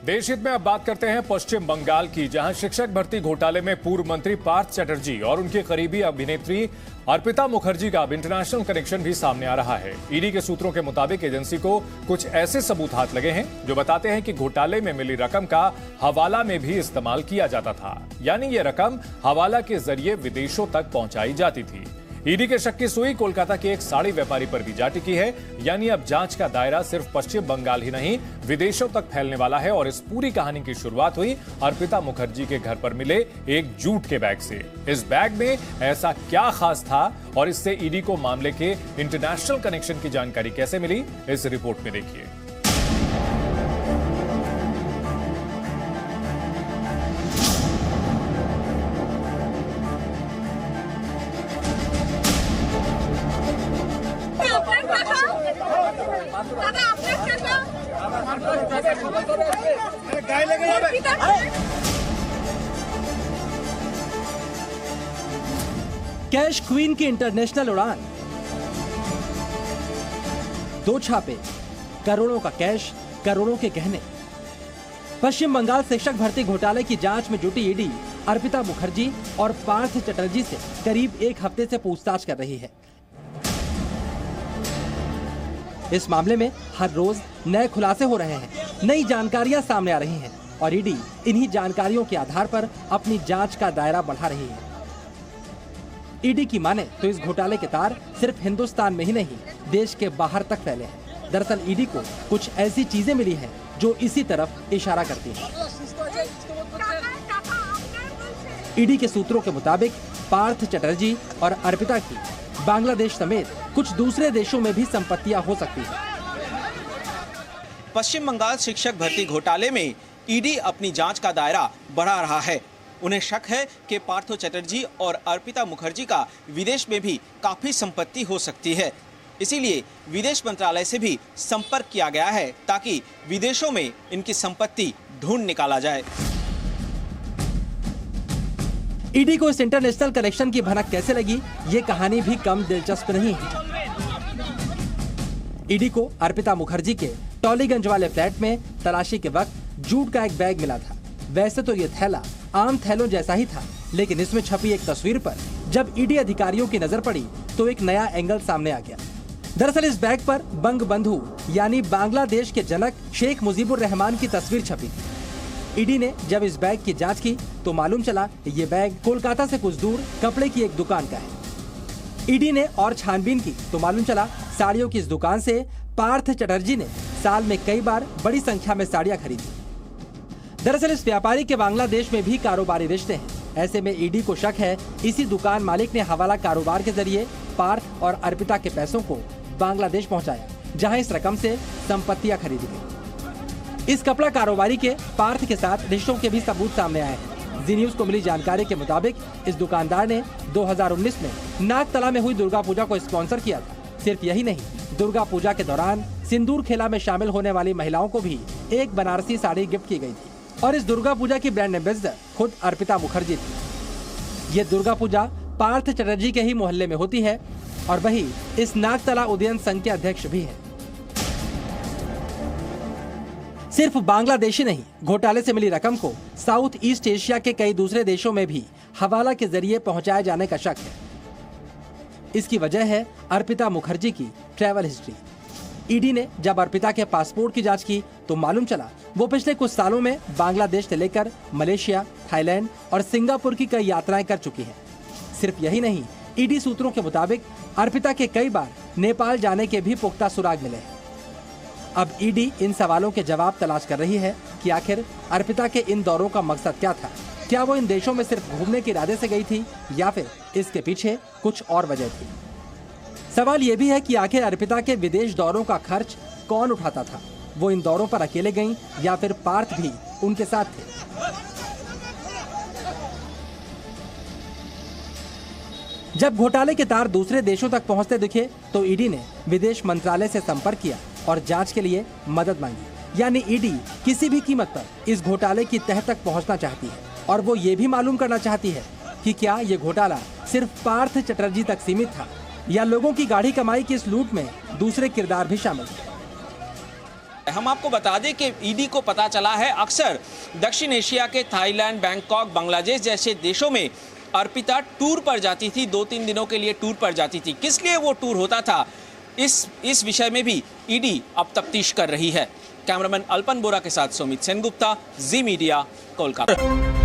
देशहित में अब बात करते हैं पश्चिम बंगाल की, जहां शिक्षक भर्ती घोटाले में पूर्व मंत्री पार्थ चटर्जी और उनकी करीबी अभिनेत्री अर्पिता मुखर्जी का अब इंटरनेशनल कनेक्शन भी सामने आ रहा है। ईडी के सूत्रों के मुताबिक एजेंसी को कुछ ऐसे सबूत हाथ लगे हैं जो बताते हैं कि घोटाले में मिली रकम का हवाला में भी इस्तेमाल किया जाता था, यानी ये रकम हवाला के जरिए विदेशों तक पहुंचाई जाती थी। ईडी के शक की सुई कोलकाता के एक साड़ी व्यापारी पर भी जा टिकी है, यानी अब जांच का दायरा सिर्फ पश्चिम बंगाल ही नहीं विदेशों तक फैलने वाला है। और इस पूरी कहानी की शुरुआत हुई अर्पिता मुखर्जी के घर पर मिले एक जूट के बैग से। इस बैग में ऐसा क्या खास था और इससे ईडी को मामले के इंटरनेशनल कनेक्शन की जानकारी कैसे मिली, इस रिपोर्ट में देखिए। कैश क्वीन की इंटरनेशनल उड़ान, 2 छापे, करोड़ों का कैश, करोड़ों के गहने। पश्चिम बंगाल शिक्षक भर्ती घोटाले की जांच में जुटी ईडी अर्पिता मुखर्जी और पार्थ चटर्जी से करीब 1 हफ्ते से पूछताछ कर रही है। इस मामले में हर रोज नए खुलासे हो रहे हैं, नई जानकारियां सामने आ रही हैं और ईडी इन्हीं जानकारियों के आधार पर अपनी जांच का दायरा बढ़ा रही है। ईडी की माने तो इस घोटाले के तार सिर्फ हिंदुस्तान में ही नहीं, देश के बाहर तक फैले हैं। दरअसल ईडी को कुछ ऐसी चीजें मिली हैं जो इसी तरफ इशारा करती हैं। ईडी के सूत्रों के मुताबिक पार्थ चटर्जी और अर्पिता की बांग्लादेश समेत कुछ दूसरे देशों में भी संपत्तियां हो सकती हैं। पश्चिम बंगाल शिक्षक भर्ती घोटाले में ईडी अपनी जांच का दायरा बढ़ा रहा है। उन्हें शक है कि पार्थो चटर्जी और अर्पिता मुखर्जी का विदेश में भी काफी संपत्ति हो सकती है। इसीलिए विदेश मंत्रालय से भी संपर्क किया गया है ताकि विदेशों में इनकी संपत्ति ढूंढ निकाला जाए। ईडी को इस इंटरनेशनल कनेक्शन की भनक कैसे लगी, ये कहानी भी कम दिलचस्प नहीं है। ईडी को अर्पिता मुखर्जी के टॉलीगंज वाले फ्लैट में तलाशी के वक्त जूट का एक बैग मिला था। वैसे तो ये थैला आम थैलों जैसा ही था, लेकिन इसमें छपी एक तस्वीर पर जब ईडी अधिकारियों की नजर पड़ी तो एक नया एंगल सामने आ गया। दरअसल इस बैग पर बंग बंधु यानी बांग्लादेश के जनक शेख मुजीबुर रहमान की तस्वीर छपी थी। ईडी ने जब इस बैग की जांच की तो मालूम चला ये बैग कोलकाता से कुछ दूर कपड़े की एक दुकान का है। ईडी ने और छानबीन की तो मालूम चला साड़ियों की इस दुकान से पार्थ चटर्जी ने साल में कई बार बड़ी संख्या में साड़ियां खरीदी। दरअसल इस व्यापारी के बांग्लादेश में भी कारोबारी रिश्ते हैं। ऐसे में ईडी को शक है इसी दुकान मालिक ने हवाला कारोबार के जरिए पार्थ और अर्पिता के पैसों को बांग्लादेश पहुंचाया, जहां इस रकम से संपत्तियां खरीदी गई। इस कपड़ा कारोबारी के पार्थ के साथ रिश्तों के भी सबूत सामने आए हैं। जी न्यूज को मिली जानकारी के मुताबिक इस दुकानदार ने 2019 में नागतला में हुई दुर्गा पूजा को स्पॉन्सर किया था। सिर्फ यही नहीं, दुर्गा पूजा के दौरान सिंदूर खेला में शामिल होने वाली महिलाओं को भी एक बनारसी साड़ी गिफ्ट की गई थी और इस दुर्गा पूजा की ब्रांड एम्बेसडर खुद अर्पिता मुखर्जी थी। ये दुर्गा पूजा पार्थ चटर्जी के ही मोहल्ले में होती है और वही इस नागतला उदयन संघ के अध्यक्ष भी है। सिर्फ बांग्लादेशी नहीं, घोटाले से मिली रकम को साउथ ईस्ट एशिया के कई दूसरे देशों में भी हवाला के जरिए पहुंचाए जाने का शक है। इसकी वजह है अर्पिता मुखर्जी की ट्रैवल हिस्ट्री। ईडी ने जब अर्पिता के पासपोर्ट की जांच की तो मालूम चला वो पिछले कुछ सालों में बांग्लादेश से लेकर मलेशिया, थाईलैंड और सिंगापुर की कई यात्राएं कर चुकी है। सिर्फ यही नहीं, ईडी सूत्रों के मुताबिक अर्पिता के कई बार नेपाल जाने के भी पुख्ता सुराग मिले हैं। अब ईडी इन सवालों के जवाब तलाश कर रही है कि आखिर अर्पिता के इन दौरों का मकसद क्या था। क्या वो इन देशों में सिर्फ घूमने के इरादे से गई थी या फिर इसके पीछे कुछ और वजह थी। सवाल ये भी है कि आखिर अर्पिता के विदेश दौरों का खर्च कौन उठाता था। वो इन दौरों पर अकेले गईं या फिर पार्थ भी उनके साथ थे। जब घोटाले के तार दूसरे देशों तक पहुंचते दिखे तो ईडी ने विदेश मंत्रालय से संपर्क किया और जांच के लिए मदद मांगी। यानी ईडी किसी भी कीमत पर इस घोटाले की तह तक पहुंचना चाहती है और वो ये भी मालूम करना चाहती है कि क्या ये घोटाला सिर्फ पार्थ चटर्जी तक सीमित था या लोगों की गाढ़ी कमाई की इस लूट में दूसरे किरदार भी शामिल थे। हम आपको बता दें कि ईडी को पता चला है अक्सर दक्षिण एशिया के थाईलैंड, बैंकॉक, बांग्लादेश जैसे देशों में अर्पिता टूर पर जाती थी, 2-3 दिनों के लिए टूर पर जाती थी। किस लिए वो टूर होता था, इस विषय में भी ईडी अब तफ्तीश कर रही है। कैमरामैन अल्पन बोरा के साथ सुमित सेनगुप्ता, जी मीडिया, कोलकाता।